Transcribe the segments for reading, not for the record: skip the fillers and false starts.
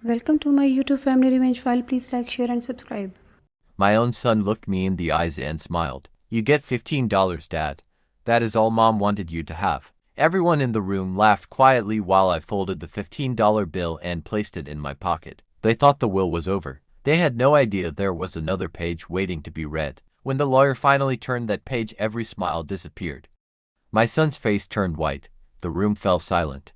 Welcome to my YouTube family revenge file. Please like, share, and subscribe. My own son looked me in the eyes and smiled. "You get $15, Dad. That is all Mom wanted you to have." Everyone in the room laughed quietly while I folded the $15 bill and placed it in my pocket. They thought the will was over. They had no idea there was another page waiting to be read. When the lawyer finally turned that page, every smile disappeared. My son's face turned white. The room fell silent.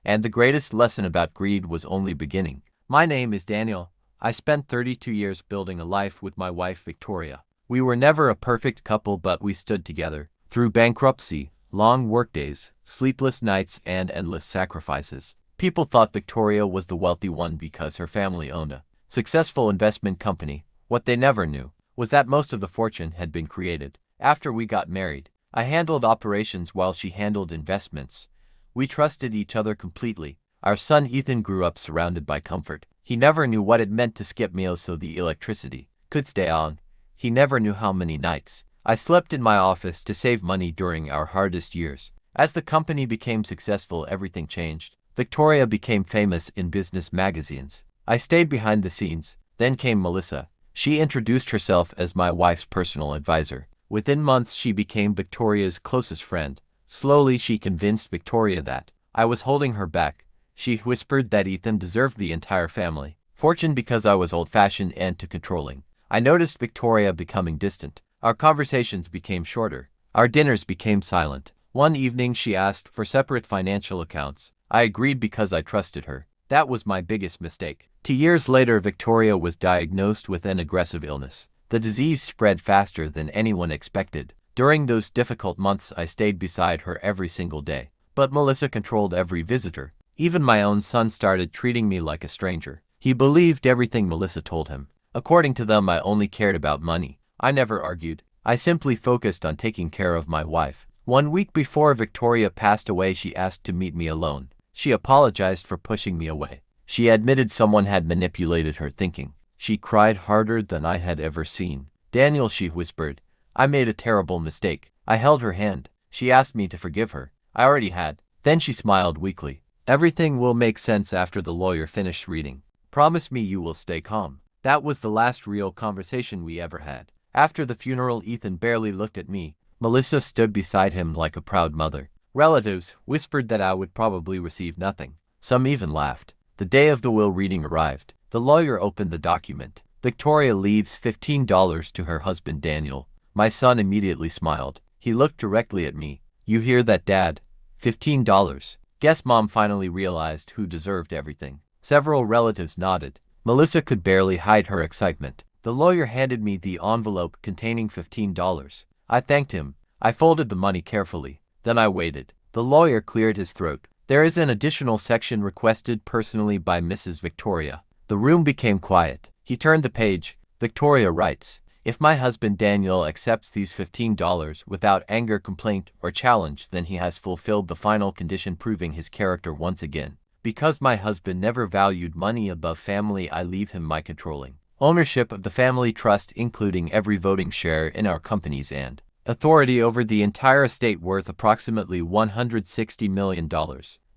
And the greatest lesson about greed was only beginning. My name is Daniel. I spent 32 years building a life with my wife Victoria. We were never a perfect couple, but we stood together. Through bankruptcy, long workdays, sleepless nights, and endless sacrifices. People thought Victoria was the wealthy one because her family owned a successful investment company. What they never knew was that most of the fortune had been created after we got married. I handled operations while she handled investments. We trusted each other completely. Our son Ethan grew up surrounded by comfort. He never knew what it meant to skip meals so the electricity could stay on. He never knew how many nights I slept in my office to save money during our hardest years. As the company became successful, everything changed. Victoria became famous in business magazines. I stayed behind the scenes. Then came Melissa. She introduced herself as my wife's personal advisor. Within months, she became Victoria's closest friend. Slowly, she convinced Victoria that I was holding her back. She whispered that Ethan deserved the entire family fortune because I was old-fashioned and too controlling. I noticed Victoria becoming distant. Our conversations became shorter. Our dinners became silent. One evening, she asked for separate financial accounts. I agreed because I trusted her. That was my biggest mistake. 2 years later, Victoria was diagnosed with an aggressive illness. The disease spread faster than anyone expected. During those difficult months, I stayed beside her every single day. But Melissa controlled every visitor. Even my own son started treating me like a stranger. He believed everything Melissa told him. According to them, I only cared about money. I never argued. I simply focused on taking care of my wife. 1 week before Victoria passed away, she asked to meet me alone. She apologized for pushing me away. She admitted someone had manipulated her thinking. She cried harder than I had ever seen. "Daniel," she whispered, "I made a terrible mistake." I held her hand. She asked me to forgive her. I already had. Then she smiled weakly. "Everything will make sense after the lawyer finished reading. Promise me you will stay calm." That was the last real conversation we ever had. After the funeral, Ethan barely looked at me. Melissa stood beside him like a proud mother. Relatives whispered that I would probably receive nothing. Some even laughed. The day of the will reading arrived. The lawyer opened the document. Victoria leaves $15 to her husband Daniel. My son immediately smiled. He looked directly at me. "You hear that, Dad? $15. Guess Mom finally realized who deserved everything." Several relatives nodded. Melissa could barely hide her excitement. The lawyer handed me the envelope containing $15. I thanked him. I folded the money carefully. Then I waited. The lawyer cleared his throat. "There is an additional section requested personally by Mrs. Victoria." The room became quiet. He turned the page. Victoria writes, "If my husband Daniel accepts these $15 without anger, complaint, or challenge, then he has fulfilled the final condition, proving his character once again. Because my husband never valued money above family, I leave him my controlling ownership of the family trust, including every voting share in our companies, and authority over the entire estate worth approximately $160 million.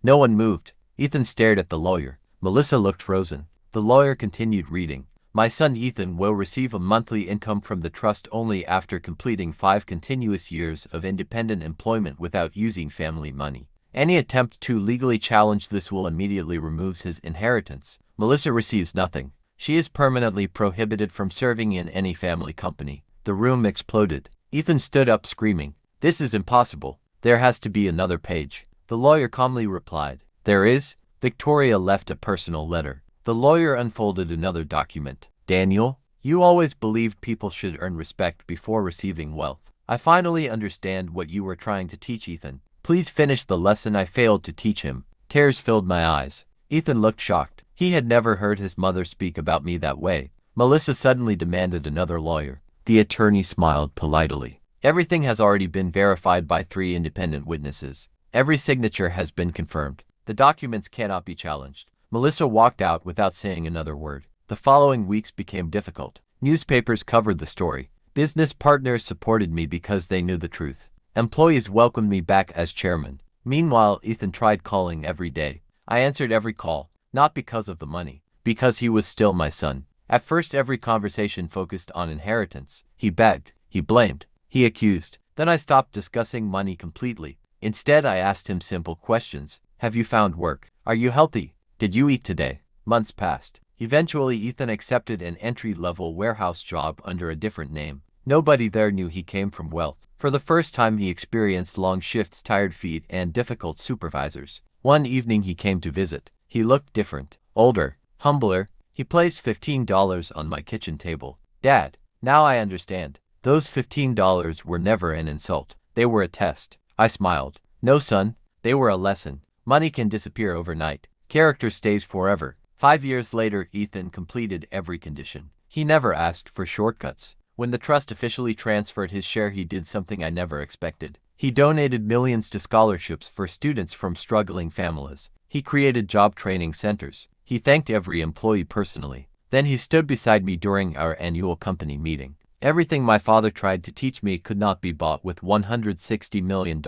No one moved. Ethan stared at the lawyer. Melissa looked frozen. The lawyer continued reading. "My son Ethan will receive a monthly income from the trust only after completing 5 continuous years of independent employment without using family money. Any attempt to legally challenge this will immediately remove his inheritance. Melissa receives nothing. She is permanently prohibited from serving in any family company." The room exploded. Ethan stood up screaming, "This is impossible. There has to be another page." The lawyer calmly replied, "There is." Victoria left a personal letter. The lawyer unfolded another document. "Daniel, you always believed people should earn respect before receiving wealth. I finally understand what you were trying to teach Ethan. Please finish the lesson I failed to teach him." Tears filled my eyes. Ethan looked shocked. He had never heard his mother speak about me that way. Melissa suddenly demanded another lawyer. The attorney smiled politely. "Everything has already been verified by 3 independent witnesses. Every signature has been confirmed. The documents cannot be challenged." Melissa walked out without saying another word. The following weeks became difficult. Newspapers covered the story. Business partners supported me because they knew the truth. Employees welcomed me back as chairman. Meanwhile, Ethan tried calling every day. I answered every call, not because of the money, Because he was still my son. At first every conversation focused on inheritance. He begged, he blamed, he accused. Then I stopped discussing money completely. Instead I asked him simple questions. Have you found work? Are you healthy? Did you eat today? Months passed. Eventually Ethan accepted an entry-level warehouse job under a different name. Nobody there knew he came from wealth. For the first time he experienced long shifts, tired feet, and difficult supervisors. One evening he came to visit. He looked different, older, humbler. He placed $15 on my kitchen table. Dad, now I understand. Those $15 were never an insult. They were a test. I smiled. No, son, they were a lesson. Money can disappear overnight. Character stays forever. 5 years later, Ethan completed every condition. He never asked for shortcuts. When the trust officially transferred his share, he did something I never expected. He donated millions to scholarships for students from struggling families. He created job training centers. He thanked every employee personally. Then he stood beside me during our annual company meeting. Everything my father tried to teach me could not be bought with $160 million.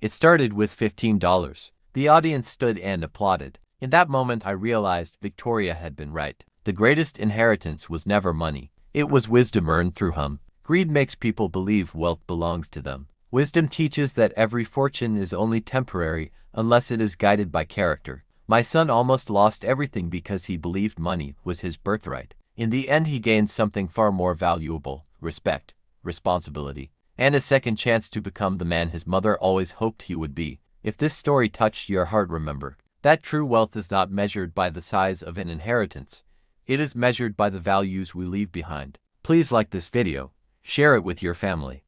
It started with $15. The audience stood and applauded. In that moment I realized Victoria had been right. The greatest inheritance was never money. It was wisdom earned through hum. Greed makes people believe wealth belongs to them. Wisdom teaches that every fortune is only temporary unless it is guided by character. My son almost lost everything because he believed money was his birthright. In the end he gained something far more valuable: respect, responsibility, and a second chance to become the man his mother always hoped he would be. If this story touched your heart, remember that true wealth is not measured by the size of an inheritance. It is measured by the values we leave behind. Please like this video, share it with your family.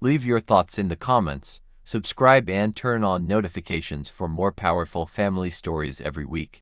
Leave your thoughts in the comments, subscribe and turn on notifications for more powerful family stories every week.